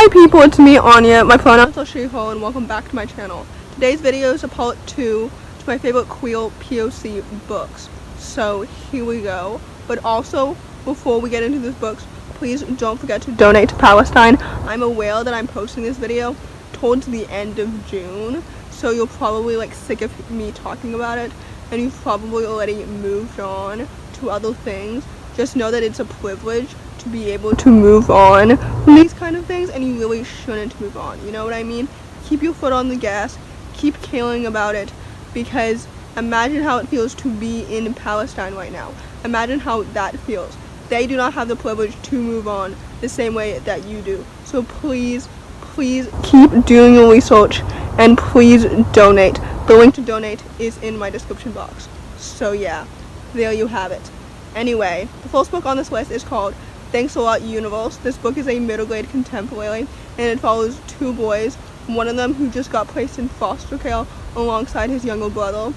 Hi people, it's me, Anja. My pronouns are she, her, and welcome back to my channel. Today's video is a part 2 to my favorite QPOC books. So here we go. But also, before we get into these books, please don't forget to donate to Palestine. I'm aware that I'm posting this video towards the end of June, so you're probably sick of me talking about it, and you've probably already moved on to other things. Just know that it's a privilege to be able to move on from these kind of things, and you really shouldn't move on. You know what I mean? Keep your foot on the gas, keep caring about it, because imagine how it feels to be in Palestine right now. Imagine how that feels. They do not have the privilege to move on the same way that you do. So please keep doing your research, and please donate. The link to donate is in my description box. So yeah, there you have it. Anyway, the first book on this list is called Thanks a Lot Universe. This book is a middle grade contemporary, and it follows two boys, one of them who just got placed in foster care alongside his younger brother,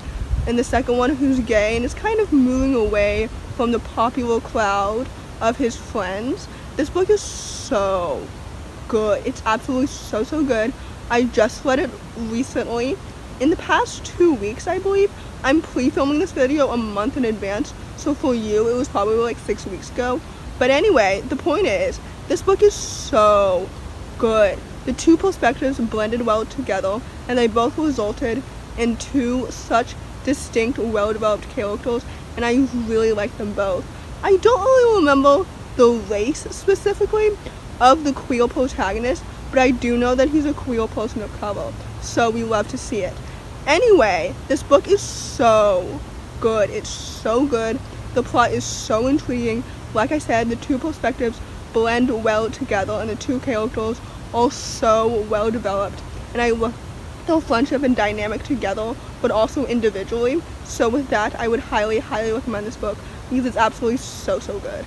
and the second one who's gay and is kind of moving away from the popular crowd of his friends. This book is so good. It's absolutely so good. I just read it recently. In the past 2 weeks, I believe. I'm pre-filming this video a month in advance, so for you it was probably 6 weeks ago. But anyway, the point is, this book is so good. The two perspectives blended well together, and they both resulted in two such distinct, well-developed characters, and I really like them both. I don't really remember the race specifically of the queer protagonist, but I do know that he's a queer person of color, so we love to see it. Anyway, this book is so good. It's so good. The plot is so intriguing. Like I said, the two perspectives blend well together, and the two characters are so well developed, and I love their friendship and dynamic together, but also individually. So with that, I would highly recommend this book, because it's absolutely so good.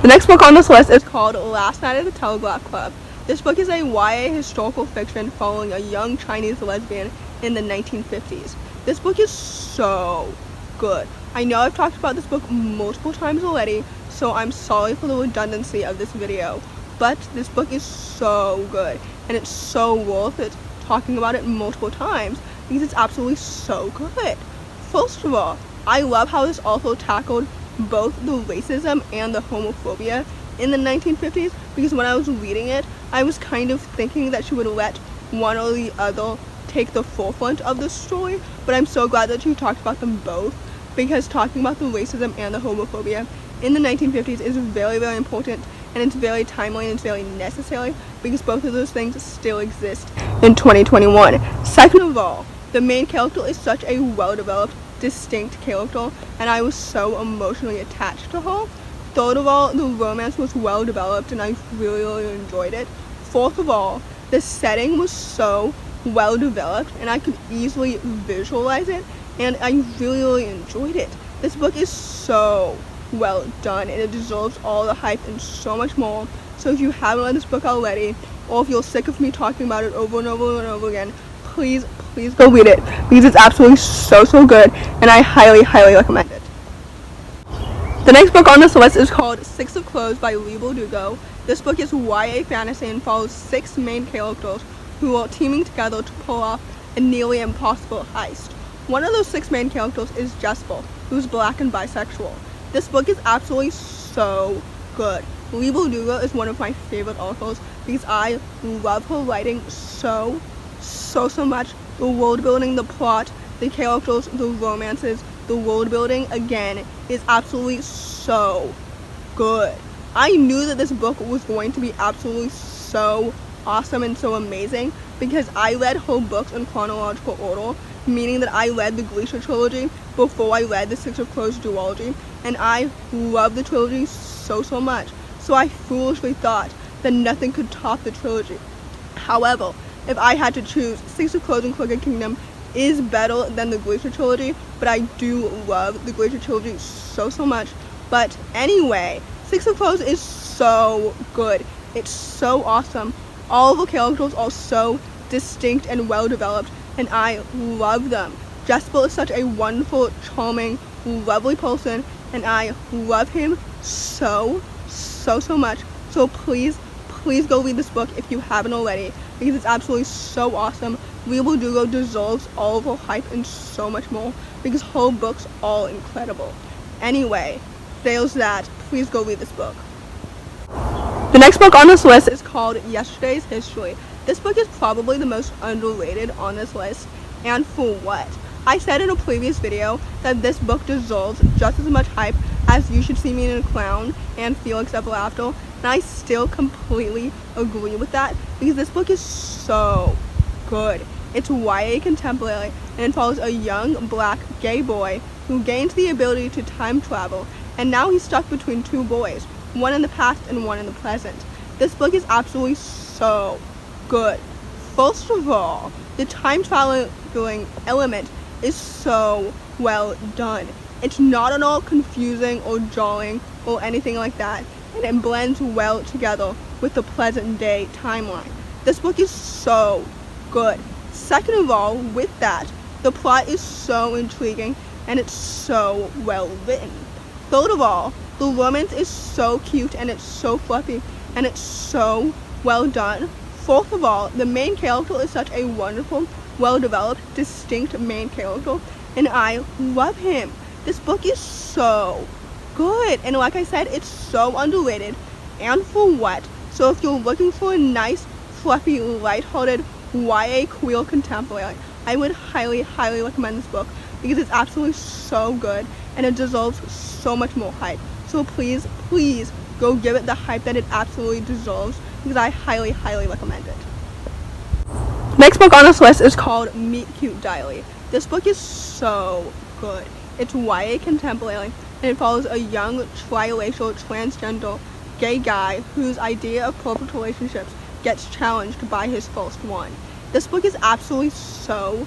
The next book on this list is called Last Night at the Telegraph Club. This book is a YA historical fiction following a young Chinese lesbian in the 1950s. This book is so good. I know I've talked about this book multiple times already, so I'm sorry for the redundancy of this video, but this book is so good, and it's so worth it talking about it multiple times, because it's absolutely so good. First of all, I love how this also tackled both the racism and the homophobia in the 1950s, because when I was reading it, I was kind of thinking that she would let one or the other take the forefront of the story, but I'm so glad that she talked about them both, because talking about the racism and the homophobia in the 1950s is very important, and it's very timely, and it's very necessary, because both of those things still exist in 2021. Second of all, the main character is such a well-developed, distinct character, and I was so emotionally attached to her. Third of all, the romance was well developed, and I really enjoyed it. Fourth of all, the setting was so well developed, and I could easily visualize it, and I really enjoyed it. This book is so well done, and it deserves all the hype and so much more. So if you haven't read this book already, or if you're sick of me talking about it over and over again, please go read it, because it's absolutely so good, and I highly recommend it. The next book on this list is called Six of Crows by Leigh Bardugo. This book is YA fantasy and follows 6 main characters who are teaming together to pull off a nearly impossible heist. One of those 6 main characters is Jessica, who's black and bisexual. This book is absolutely so good. Leigh Bardugo is one of my favorite authors, because I love her writing so much. The world building, the plot, the characters, the romances, the world building, again, is absolutely so good. I knew that this book was going to be absolutely so awesome and so amazing, because I read her books in chronological order, meaning that I read the Grisha trilogy before I read the Six of Crows duology, and I love the trilogy so much. So I foolishly thought that nothing could top the trilogy. However, if I had to choose, Six of Crows and Crooked Kingdom is better than the Grisha trilogy, but I do love the Grisha trilogy so much. But anyway, Six of Crows is so good. It's so awesome. All the characters are so distinct and well developed, and I love them. Jessica is such a wonderful, charming, lovely person, and I love him so much. So please please go read this book if you haven't already, because it's absolutely so awesome. Leigh Bardugo deserves all of her hype and so much more, because her book's all incredible. Anyway, there's that. Please go read this book. The next book on this list is called Yesterday's History. This book is probably the most underrated on this list, and for what? I said in a previous video that this book deserves just as much hype as You Should See Me in a Clown and Felix Ever After, and I still completely agree with that, because this book is so good. It's YA contemporary, and it follows a young black gay boy who gains the ability to time travel, and now he's stuck between two boys, one in the past and one in the present. This book is absolutely so good. First of all, the time traveling element is so well done. It's not at all confusing or jarring or anything like that, and it blends well together with the present day timeline. This book is so good. Second of all, with that, the plot is so intriguing and it's so well written. Third of all, the romance is so cute and it's so fluffy and it's so well done. Fourth of all, the main character is such a wonderful, well-developed, distinct main character, and I love him. This book is so good, and like I said, it's so underrated, and for what? So if you're looking for a nice, fluffy, lighthearted YA queer contemporary, I would highly, highly recommend this book, because it's absolutely so good, and it deserves so much more hype. So please, please go give it the hype that it absolutely deserves, because I highly, highly recommend it. Next book on this list is called Meet Cute Diary. This book is so good. It's YA contemporary, and it follows a young, triracial, transgender, gay guy whose idea of perfect relationships gets challenged by his first one. This book is absolutely so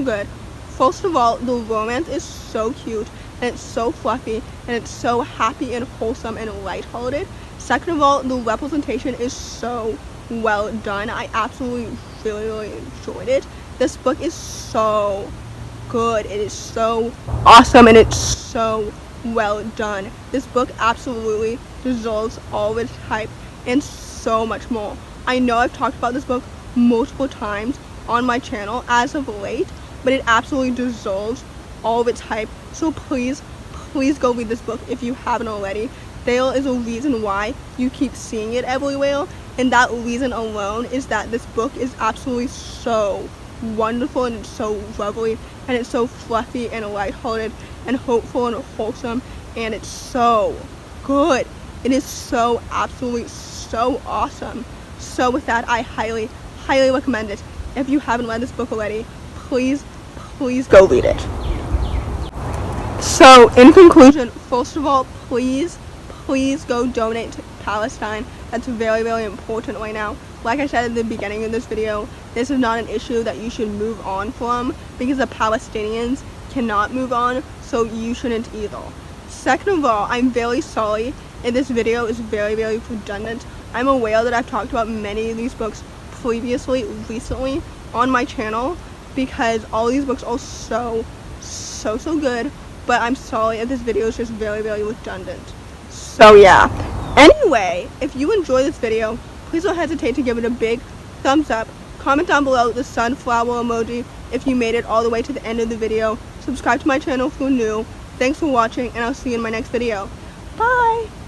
good. First of all, the romance is so cute, and it's so fluffy, and it's so happy and wholesome and lighthearted. Second of all, the representation is so well done. I absolutely really enjoyed it. This book is so good. It is so awesome, and it's so well done. This book absolutely deserves all of its hype and so much more. I know I've talked about this book multiple times on my channel as of late, but it absolutely deserves all of its hype. So please go read this book if you haven't already. There is a reason why you keep seeing it everywhere, and that reason alone is that this book is absolutely so wonderful, and it's so lovely, and it's so fluffy and lighthearted and hopeful and wholesome, and it's so good. It is so absolutely so awesome. So with that, I highly recommend it. If you haven't read this book already, please go read it. So in conclusion, first of all, please go donate to Palestine. That's very important right now. Like I said at the beginning of this video, this is not an issue that you should move on from, because the Palestinians cannot move on, so you shouldn't either. Second of all, I'm very sorry if this video is very redundant. I'm aware that I've talked about many of these books recently on my channel, because all these books are so good, but I'm sorry if this video is just very redundant. So yeah. Anyway, if you enjoyed this video, please don't hesitate to give it a big thumbs up. Comment down below the sunflower emoji if you made it all the way to the end of the video. Subscribe to my channel if you're new. Thanks for watching, and I'll see you in my next video. Bye!